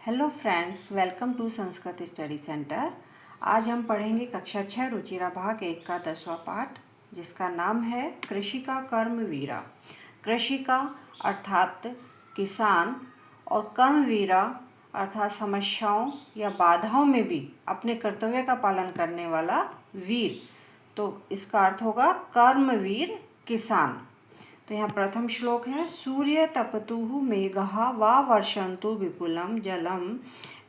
Hello friends, welcome to Sanskrit study centre. आज हम पढ़ेंगे कक्षा 6 रुचिरा भाग 1 का 10वां पाठ, जिसका नाम है कृषि का कर्मवीरा। कृषि का अर्थात किसान और कर्मवीरा अर्थात समस्याओं या बाधाओं में भी अपने कर्तव्य का पालन करने वाला वीर। तो इसका अर्थ होगा कर्मवीर किसान। तो यहाँ प्रथम श्लोक है, सूर्य तपतुः मेघः वा वर्षन्तु विपुलं जलम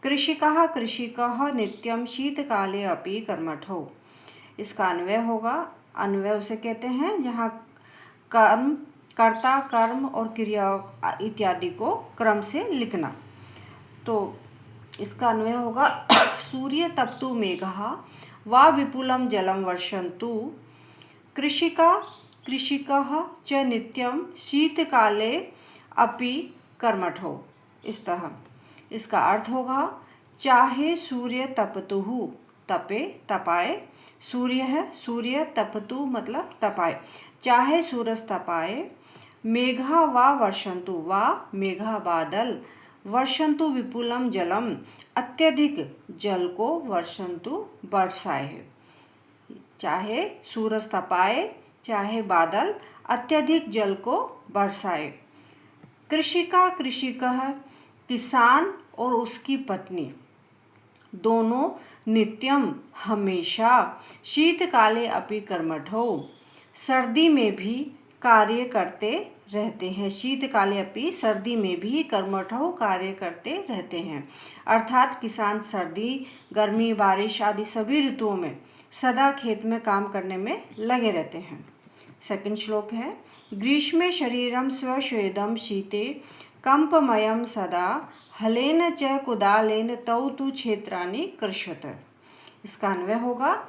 कृषिकः नित्यं शीतकाले अपि कर्मठो। इसका अन्वय होगा, अन्वय उसे कहते हैं जहाँ कर्म, कर्ता, कर्म और क्रिया इत्यादि को क्रम से लिखना। तो इसका अन्वय होगा सूर्य तपतु मेघः वा विपुलं जलम वर्षन्तु कृषिकः च नित्यं शीतकाले अपि कर्मठो। इस तरह इसका अर्थ होगा, चाहे सूर्य तपतुः तपे तपाए, सूर्य है, सूर्य तपतु मतलब तपाए, चाहे सूरज तपाए, मेघा वा वर्षन्तु वा मेघा बादल, वर्षन्तु विपुलम जलम अत्यधिक जल को वर्षन्तु बरसाए। चाहे सूरज तपाए, चाहे बादल अत्यधिक जल को बरसाए। कृषिकः किसान और उसकी पत्नी दोनों नित्यम हमेशा, शीतकाले अपि कर्मठो सर्दी में भी कार्य करते रहते हैं। शीतकाले अपि सर्दी में भी कर्मठो कार्य करते रहते हैं। अर्थात किसान सर्दी, गर्मी, बारिश आदि सभी ऋतुओं में सदा खेत में काम करने में लगे रहते हैं। सेकंड श्लोक है, ग्रीष्मे शरीरं स्वश्वेदं शीते कंपमयं सदा हलेन च कुदालेन तौ तु क्षेत्राणि कृषत। इसका अन्वय होगा,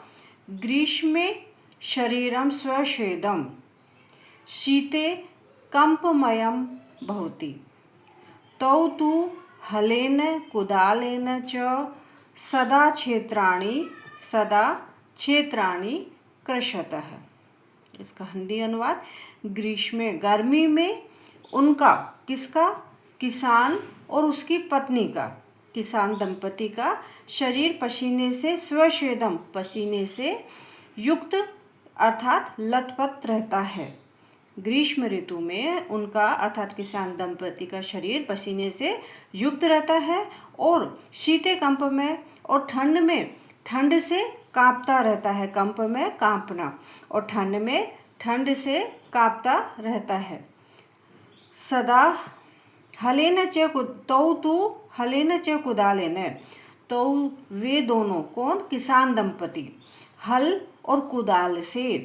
ग्रीष्मे शरीरं स्वश्वेदं शीते कंपमयं भवति तौ तु हलेन कुदालेन च सदा क्षेत्राणि कृषतः। इसका हिंदी अनुवाद, ग्रीष्म गर्मी में उनका, किसका, किसान और उसकी पत्नी का, किसान दंपति का शरीर पसीने से, स्वश्वेदम पसीने से युक्त अर्थात लथपथ रहता है। ग्रीष्म ऋतु में उनका अर्थात किसान दंपति का शरीर पसीने से युक्त रहता है और शीते कंप में और ठंड में ठंड से कांपता रहता है। कंप में कांपना और ठंड में ठंड से कांपता रहता है। सदा हलेन च तौ तु हलेन च कुदालेन, तो वे दोनों, कौन, किसान दंपति, हल और कुदाल से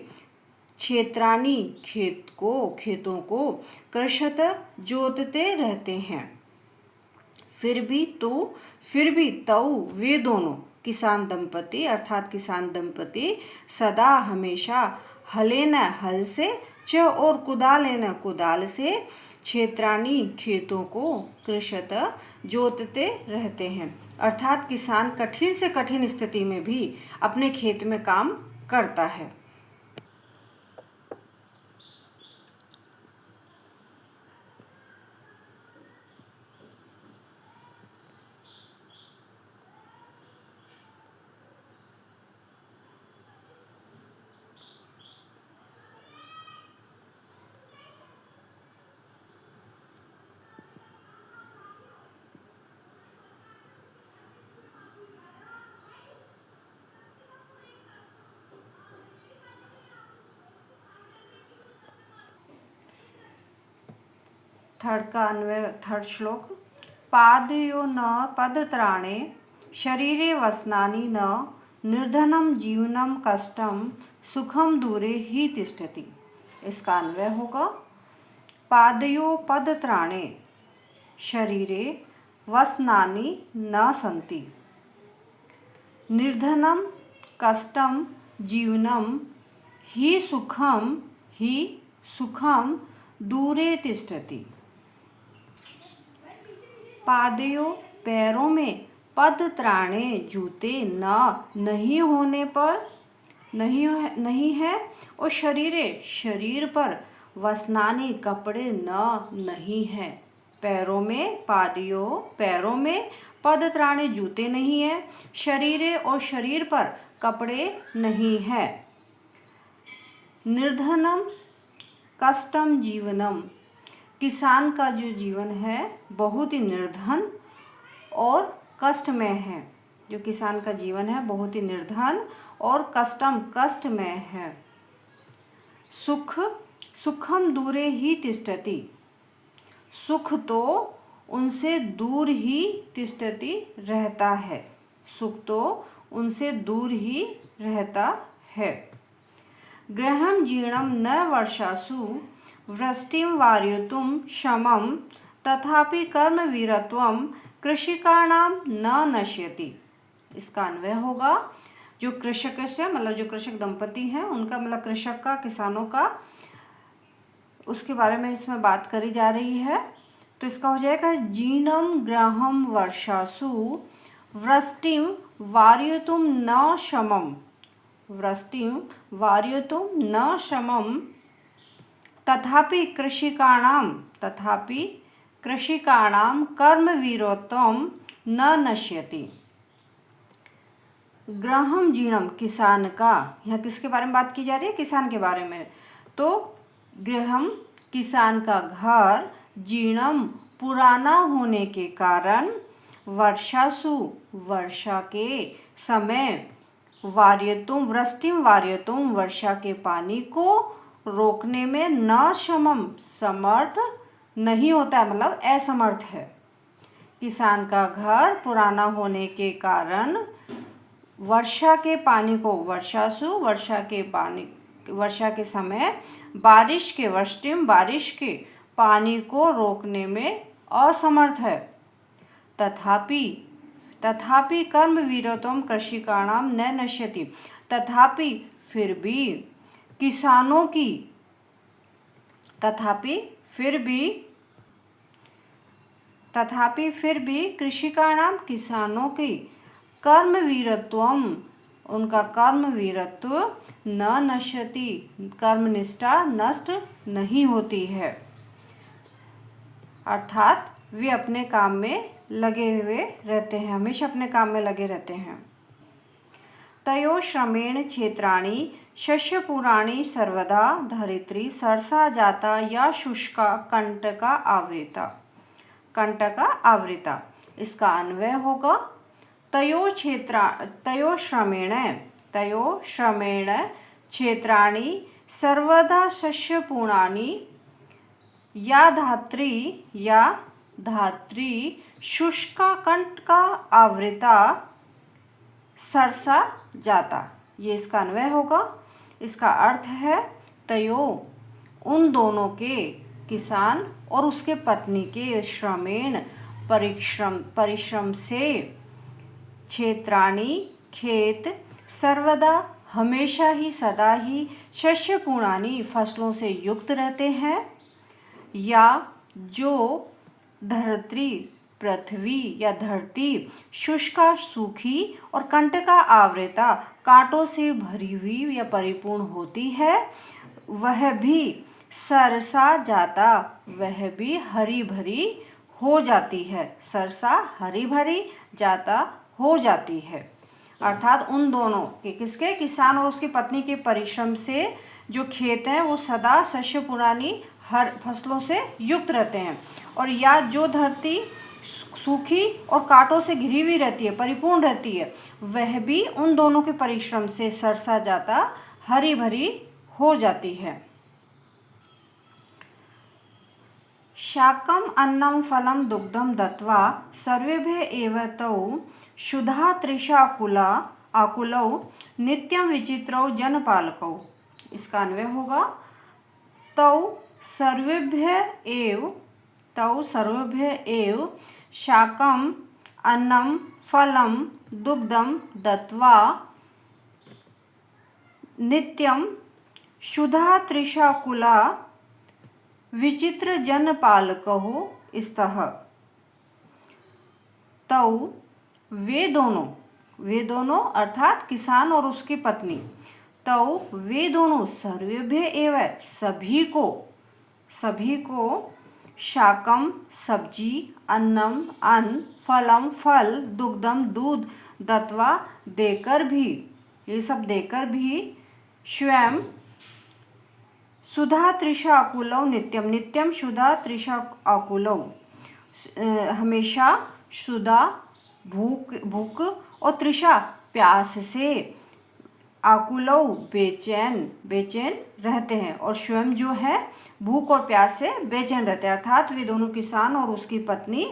क्षेत्राणि खेतों को कृषत जोतते रहते हैं। फिर भी तो वे दोनों किसान दंपति अर्थात किसान दंपति सदा हमेशा हलेन हल से, च और कुदालेन कुदाल से, क्षेत्राणि खेतों को कृषत जोतते रहते हैं। अर्थात किसान कठिन से कठिन स्थिति में भी अपने खेत में काम करता है। थर्ड श्लोक, पादयो न पदत्राणे शरीरे वसनानि न निर्धनं जीवनं कष्टं सुखम दूरे ही तिष्ठति। इसका अन्वय होगा, पादयो पदत्राणे शरीरे वसनानि न सन्ति निर्धनं कष्टं जीवनं ही सुखम दूरे तिष्ठति। पादयों पैरों में, पद त्राणे जूते नहीं होने पर नहीं है और शरीर पर वसनानी कपड़े नहीं है। पैरों में, पादयों पैरों में पदत्राणे जूते नहीं है, शरीरे और शरीर पर कपड़े नहीं है। निर्धनम कष्टम जीवनम, किसान का जो जीवन है बहुत ही निर्धन और कष्टमय है। जो किसान का जीवन है बहुत ही निर्धन और कष्टमय है। सुखम दूरे ही तिष्ठति, सुख तो उनसे दूर ही तिष्ठति रहता है, सुख तो उनसे दूर ही रहता है। गृहं जीर्णं न वर्षासु वृष्टिं वारयितुं क्षमं तथापि कर्मवीरत्वं कृषिकाणां न नश्यति। इसका अन्वय होगा जो कृषक से मतलब जो कृषक दंपति हैं उनका मतलब कृषक का, किसानों का, उसके बारे में इसमें बात करी जा रही है। तो इसका हो जाएगा जीर्णं गृहं वर्षासु वृष्टिं वारयितुं न क्षमं, वृष्टिं वारयितुं न क्षमं तथापि कृषिकाणां कर्मवीरत्वं न नश्यति। गृहं जीर्णम, किसान का, यहाँ किसके बारे में बात की जा रही है? किसान के बारे में। तो गृहम किसान का घर, जीर्णम पुराना होने के कारण, वर्षासु वर्षा के समय, वार्यतुम वृष्टिम वार्यतुम वर्षा के पानी को रोकने में न क्षमम समर्थ नहीं होता है, मतलब असमर्थ है। किसान का घर पुराना होने के कारण वर्षा के पानी को, वर्षासु वर्षा के समय, बारिश के पानी को रोकने में असमर्थ है। तथापि कर्मवीरत्वं कृषिकाणां न नश्यति, तथापि फिर भी कृषिकाणां किसानों की कर्मवीरत्वम, उनका कर्मवीरत्व न नश्यति, कर्मनिष्ठा नष्ट नहीं होती है, अर्थात वे अपने काम में लगे हुए रहते हैं, हमेशा अपने काम में लगे रहते हैं। तयो श्रमेण क्षेत्राणि शस्यपूराणि सर्वदा धरित्री सरसा जाता या शुष्का कंटका आवृता। इसका अन्वय होगा तयो श्रमेण क्षेत्राणि सर्वदा शस्यपूर्णानि या धात्री शुष्का कंटका आवृता सरसा जाता। ये इसका अन्वय होगा। इसका अर्थ है तयो उन दोनों के, किसान और उसके पत्नी के, श्रमेण परिश्रम से, क्षेत्राणि खेत, सर्वदा हमेशा ही, सदा ही, शस्यपूर्णानि फसलों से युक्त रहते हैं, या जो धरती पृथ्वी या धरती शुष्का सूखी और कंटका आवृता कांटों से भरी हुई या परिपूर्ण होती है, वह भी सरसा जाता, वह भी हरी भरी हो जाती है, सरसा हरी भरी जाता हो जाती है। अर्थात उन दोनों के, किसके, किसान और उसकी पत्नी के परिश्रम से जो खेत हैं वो सदा शस्य पुरानी हर फसलों से युक्त रहते हैं, और या जो धरती सूखी और कांटों से घिरी हुई रहती है, परिपूर्ण रहती है, वह भी उन दोनों के परिश्रम से सरसा जाता, हरी भरी हो जाती है। शाकम अन्नम फलम दुग्धम दत्वा सर्वेभ्य एव तौ शुद्धा तृषा आकुलौ नित्यं विचित्रौ जनपालकौ। इसका अन्वय होगा तौ सर्वेभ्य एव शाकम अन्नम फलम दुग्धम दत्वा नित्यं शुद्धा तृषाकुला विचित्र जनपालकौ स्तः। तौ वे दोनों अर्थात किसान और उसकी पत्नी, तौ वे दोनों सर्वेभ्य एव सभी को शाकम सब्जी, अन्नम अन्न, फलम फल, दुग्धम दूध, दत्वा देकर भी, ये सब देकर भी, स्वयं सुधा तृषा आकुलौ नित्यम, नित्यम सुधा तृषा आकुलौ, हमेशा सुधा भूख भूख और तृषा प्यास से, आकुलौ बेचैन बेचैन रहते हैं, और स्वयं जो है भूख और प्यास से बेचैन रहते हैं। अर्थात वे दोनों किसान और उसकी पत्नी,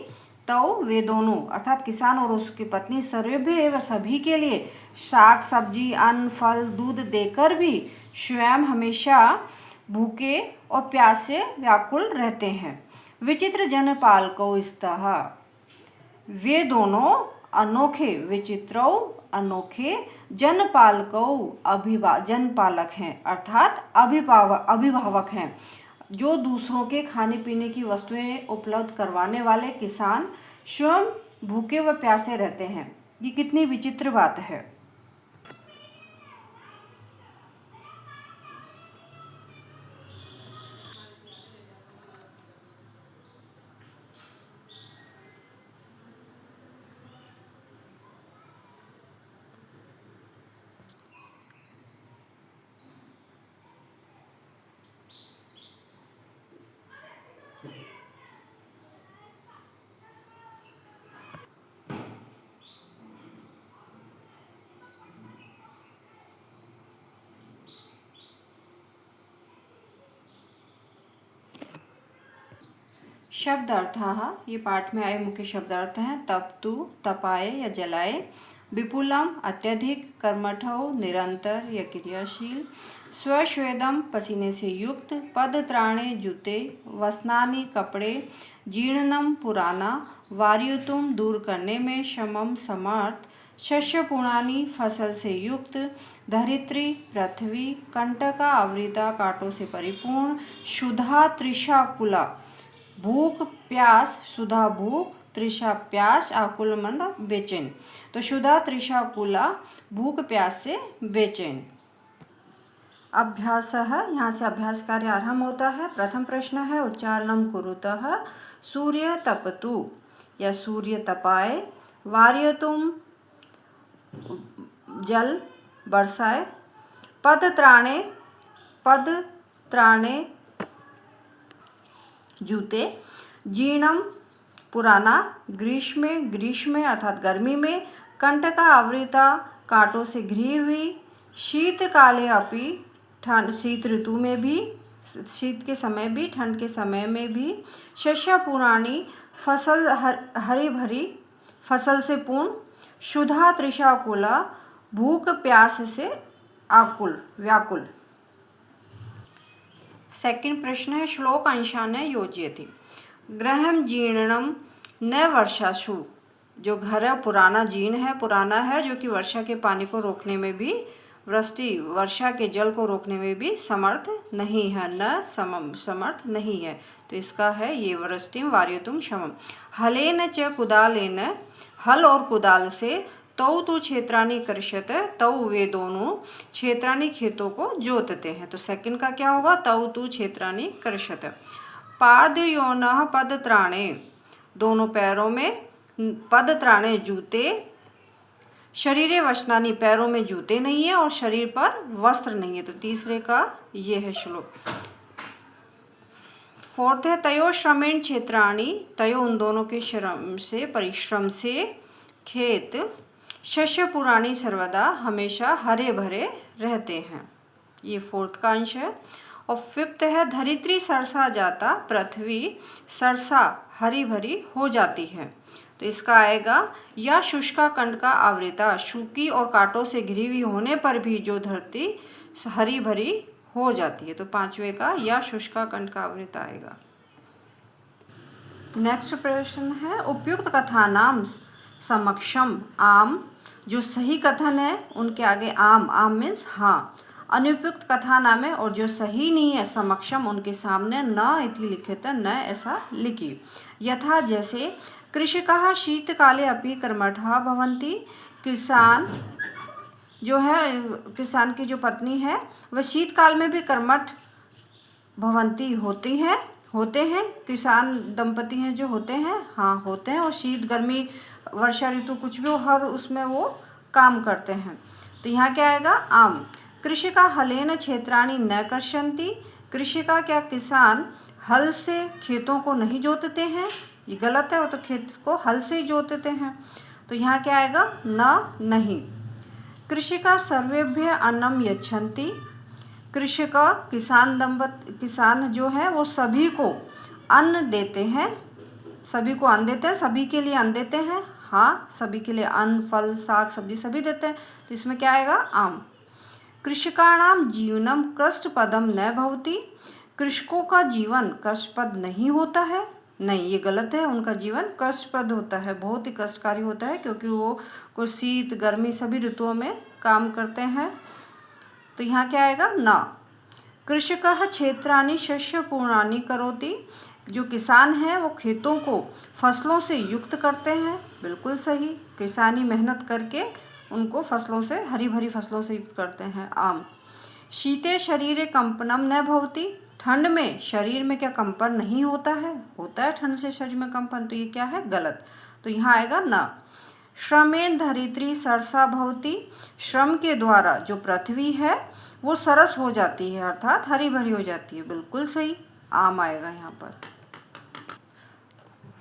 तो वे दोनों अर्थात किसान और उसकी पत्नी सर्वभ्य व सभी के लिए शाक सब्जी अन्न फल दूध देकर भी स्वयं हमेशा भूखे और प्यास से व्याकुल रहते हैं। विचित्र जनपालकौ स्तः, वे दोनों अनोखे, विचित्रौ अनोखे, जनपालकौ जनपालक हैं अर्थात अभिभावक हैं, जो दूसरों के खाने पीने की वस्तुएं उपलब्ध करवाने वाले किसान स्वयं भूखे व प्यासे रहते हैं। ये कितनी विचित्र बात है। शब्दार्थः, ये पाठ में आए मुख्य शब्दार्थ हैं। तप्तु तपाए या जलाए, विपुलम अत्यधिक, कर्मठौ निरंतर या क्रियाशील, स्वश्वेदम पसीने से युक्त, पदत्राणे जूते, वस्नानि कपड़े, जीर्णनम पुराना, वार्युतुम दूर करने में, शमम समर्थ, शस्यपूर्णानि फसल से युक्त, धरित्री पृथ्वी, कंटका आवृता कांटों से परिपूर्ण, क्षुधा तृषा कुला भूख प्यास, सुधा भूख, तृषा प्यास, आकुल मंद बेचैन। तो क्षुधा तृषा कुला भूख प्यास से बेचैन। अभ्यास है, यहाँ से अभ्यास कार्य आरंभ होता है। प्रथम प्रश्न है उच्चारणम कुरुतः, सूर्य तपतु या सूर्य तपाए, वार्यतुम जल बरसाए, पद त्राणे जूते, जीर्णम पुराना, ग्रीष्म अर्थात गर्मी में, कंटका आवृता कांटों से घिरी हुई, शीतकाले अपि ठंड शीत ऋतु में भी, शीत के समय भी ठंड के समय में भी, शस्या पुराणी फसल हरी भरी फसल से पूर्ण, क्षुधा तृषा कुला भूख प्यास से आकुल व्याकुल। सेकंड प्रश्न है श्लोक अंशान योजयति, गृहं जीर्णम न वर्षासु, जो घर है पुराना जीर्ण है पुराना है, जो कि वर्षा के पानी को रोकने में भी, वर्षा के जल को रोकने में भी समर्थ नहीं है, न समर्थ नहीं है। तो इसका है ये वृष्टिम वार्युतुम शमम, हलेन च कुदालेन, हल और कुदाल से, तौ तु क्षेत्राणि कर्षत, तौ वे दोनों क्षेत्राणि खेतों को जोतते हैं। तो सेकंड का क्या होगा, तौ तु क्षेत्राणि कर्षत। पादयोनः पदत्राणे, दोनों पैरों में, पदत्राणे जूते, शरीरे वस्त्राणि, पैरों में जूते नहीं है और शरीर पर वस्त्र नहीं है। तो तीसरे का ये है श्लोक। फोर्थ है तयो श्रमेण क्षेत्राणि, तयो उन दोनों के श्रम से परिश्रम से, खेत, शस्य पुराणी सर्वदा हमेशा हरे भरे रहते हैं। ये फोर्थ का अंश है। और फिफ्थ है धरित्री सरसा जाता, पृथ्वी सरसा हरी भरी हो जाती है। तो इसका आएगा या शुष्का कंड का आवृता, सूखी और कांटों से घिरी हुई होने पर भी जो धरती हरी भरी हो जाती है। तो पांचवे का या शुष्का कंड का आवृता आएगा। नेक्स्ट प्रश्न है उपयुक्त कथा नाम समक्षम आम, जो सही कथन है उनके आगे आम, आम मीन्स हाँ, अनुपयुक्त कथा नाम है और जो सही नहीं है समक्षम उनके सामने, न इति लिखित, न ऐसा लिखी। यथा जैसे कृषकाः शीतकाले अपि कर्मठः भवन्ति, किसान जो है, किसान की जो पत्नी है वह शीतकाल में भी कर्मठ भवंती होती है, होते हैं किसान दंपति हैं जो होते हैं, हाँ होते हैं, और शीत गर्मी वर्षा ऋतु कुछ भी हर उसमें वो काम करते हैं। तो यहाँ क्या आएगा? आम। कृषिका हलेन क्षेत्राणि न कर्षन्ति। कृषिका क्या किसान हल से खेतों को नहीं जोतते हैं, ये गलत है, वो तो खेत को हल से ही जोतते हैं। तो यहाँ क्या आएगा? न, नहीं। कृषिका सर्वेभ्य अन्नम यच्छन्ति। कृषिका किसान जो है वो सभी को अन्न देते हैं, सभी को अन्न देते हैं, सभी के लिए अन्न देते हैं, हाँ सभी के लिए अन्न, फल, साग सब्जी सभी देते हैं। तो इसमें क्या आएगा? आम। कृषकाणाम जीवनम कष्टपदम न भवति। कृषकों का जीवन कष्टपद नहीं होता है, नहीं ये गलत है, उनका जीवन कष्टपद होता है, बहुत ही कष्टकारी होता है, क्योंकि वो को शीत गर्मी सभी ऋतुओं में काम करते हैं। तो यहाँ क्या आएगा? ना। कृषकः क्षेत्राणि शस्यपूर्णानि करोति। जो किसान हैं वो खेतों को फसलों से युक्त करते हैं, बिल्कुल सही, किसानी मेहनत करके उनको फसलों से, हरी भरी फसलों से युक्त करते हैं। आम। शीते शरीरे कंपनम न भवति। ठंड में शरीर में क्या कंपन नहीं होता है? होता है ठंड से शरीर में कंपन, तो ये क्या है? गलत। तो यहाँ आएगा ना। श्रमेण धरित्री सरसा भवति। श्रम के द्वारा जो पृथ्वी है वो सरस हो जाती है, अर्थात हरी भरी हो जाती है, बिल्कुल सही, आम आएगा यहाँ पर।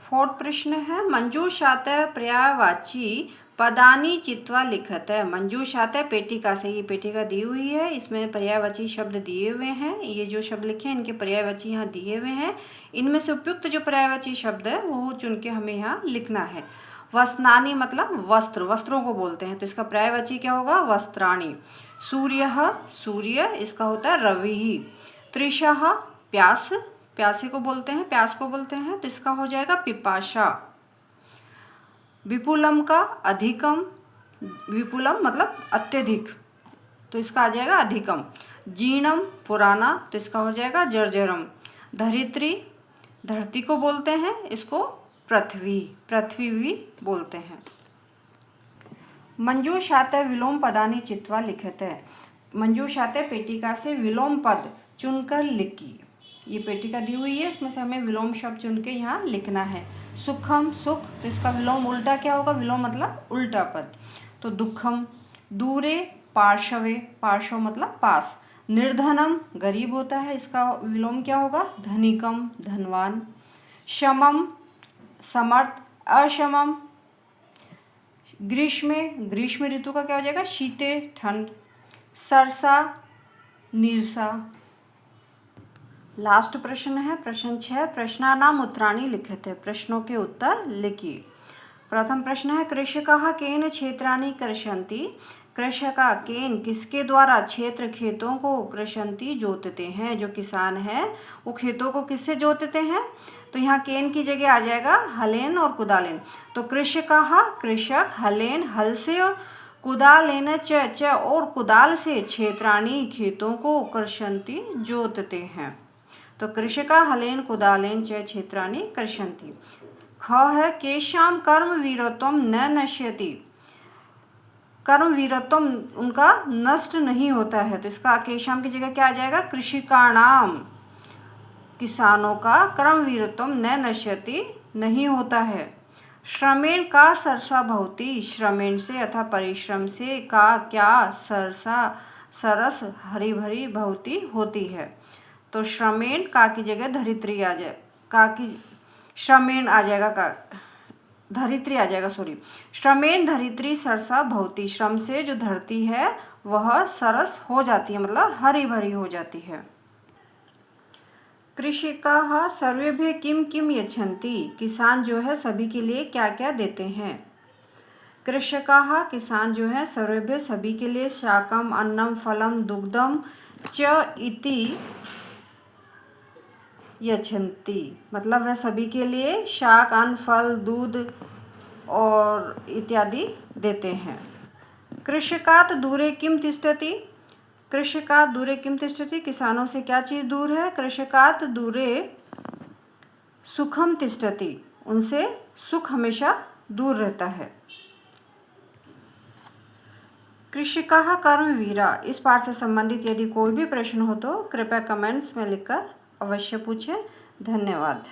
4th प्रश्न है मंजूषात पर्यायवाची पदानी चित्वा लिखत है। मंजूषात पेटिका से, ये पेटिका दी हुई है, इसमें पर्यायवाची शब्द दिए हुए हैं, ये जो शब्द लिखे हैं इनके पर्यायवाची यहाँ दिए हुए हैं, इनमें से उपयुक्त जो पर्यायवाची शब्द है वो चुन के हमें यहाँ लिखना है। वस्त्राणि मतलब वस्त्र, वस्त्रों को बोलते हैं, तो इसका पर्यायवाची क्या होगा? वस्त्राणि। सूर्यः सूर्य, इसका होता है रविः। तृषः प्यास, प्यासे को बोलते हैं, प्यास को बोलते हैं, तो इसका हो जाएगा पिपाशा। विपुलम का अधिकम, विपुलम मतलब अत्यधिक, तो इसका आ जाएगा अधिकम। जीर्णम पुराना, तो इसका हो जाएगा जर्जरम। धरित्री, धरती को बोलते हैं, इसको पृथ्वी, पृथ्वी भी बोलते हैं। मंजूषात विलोम पदानि चित्वा लिखत है। मंजूषात पेटिका से विलोम पद चुनकर लिखिए। ये पेटिका दी हुई है, इसमें से हमें विलोम शब्द चुन के यहाँ लिखना है। सुखम सुख, तो इसका विलोम उल्टा क्या होगा? विलोम मतलब उल्टा पद, तो दुखम। दूरे पार्श्वे, पार्श्व मतलब पास। निर्धनम गरीब होता है, इसका विलोम क्या होगा? धनिकम धनवान। शमम समर्थ, अशमम ग्रीष्म, ग्रीष्म ऋतु का क्या हो जाएगा? शीते ठंड। सरसा नीरसा। लास्ट प्रश्न है प्रश्न 6, प्रश्नानाम उत्तराणि लिखित है। प्रश्नों के उत्तर लिखिए। प्रथम प्रश्न है कृषकाः केन क्षेत्राणि कृषन्ति। कृषका केन किसके द्वारा क्षेत्र खेतों को कृषन्ति जोतते हैं, जो किसान हैं वो खेतों को किससे जोतते हैं? तो यहाँ केन की जगह आ जाएगा हलेन और कुदालेन। तो कृषकाः कृषक, हलेन हल से, और कुदालेन च और कुदाल से, क्षेत्राणि खेतों को, कृषन्ति जोतते हैं। तो कृषका हलेन कुदालेन च क्षेत्राणि कृषन्ति। ख है केशाम कर्म वीरत्वम न नश्यति। कर्म वीरत्वम उनका नष्ट नहीं होता है, तो इसका केशाम की जगह क्या आ जाएगा? कृषिकाणाम, किसानों का कर्म वीरत्वम न नश्यति नहीं होता है। श्रमेण का सरसा भवति। श्रमेण से अर्थात परिश्रम से, का क्या, सरसा सरस हरी भरी भवति होती है। तो श्रमेण का की जगह धरित्री आ जाए, का की श्रमेण आ जाएगा, का धरित्री आ जाएगा, सॉरी। श्रमेण धरित्री सरसा भवति। श्रम से जो धरती है वह सरस हो जाती है, मतलब हरी भरी हो जाती है। कृषकाः सर्वेभ्यः किम किम यच्छन्ति। किसान जो है सभी के लिए क्या क्या देते हैं? कृषकाः किसान जो है सर्वेभ्यः सभी के लिए शाकम अन्नम फलम दुग्धम च इति यच्छन्ति, मतलब वह सभी के लिए शाक अन्न फल दूध और इत्यादि देते हैं। कृषकात् दूरे किम तिष्ठति। कृषकात् दूरे किम तिष्ठति, किसानों से क्या चीज़ दूर है? कृषकात् दूरे सुखम तिष्ठति, उनसे सुख हमेशा दूर रहता है। कृषकाः कर्मवीरा। इस पाठ से संबंधित यदि कोई भी प्रश्न हो तो कृपया कमेंट्स में लिखकर अवश्य पूछें। धन्यवाद।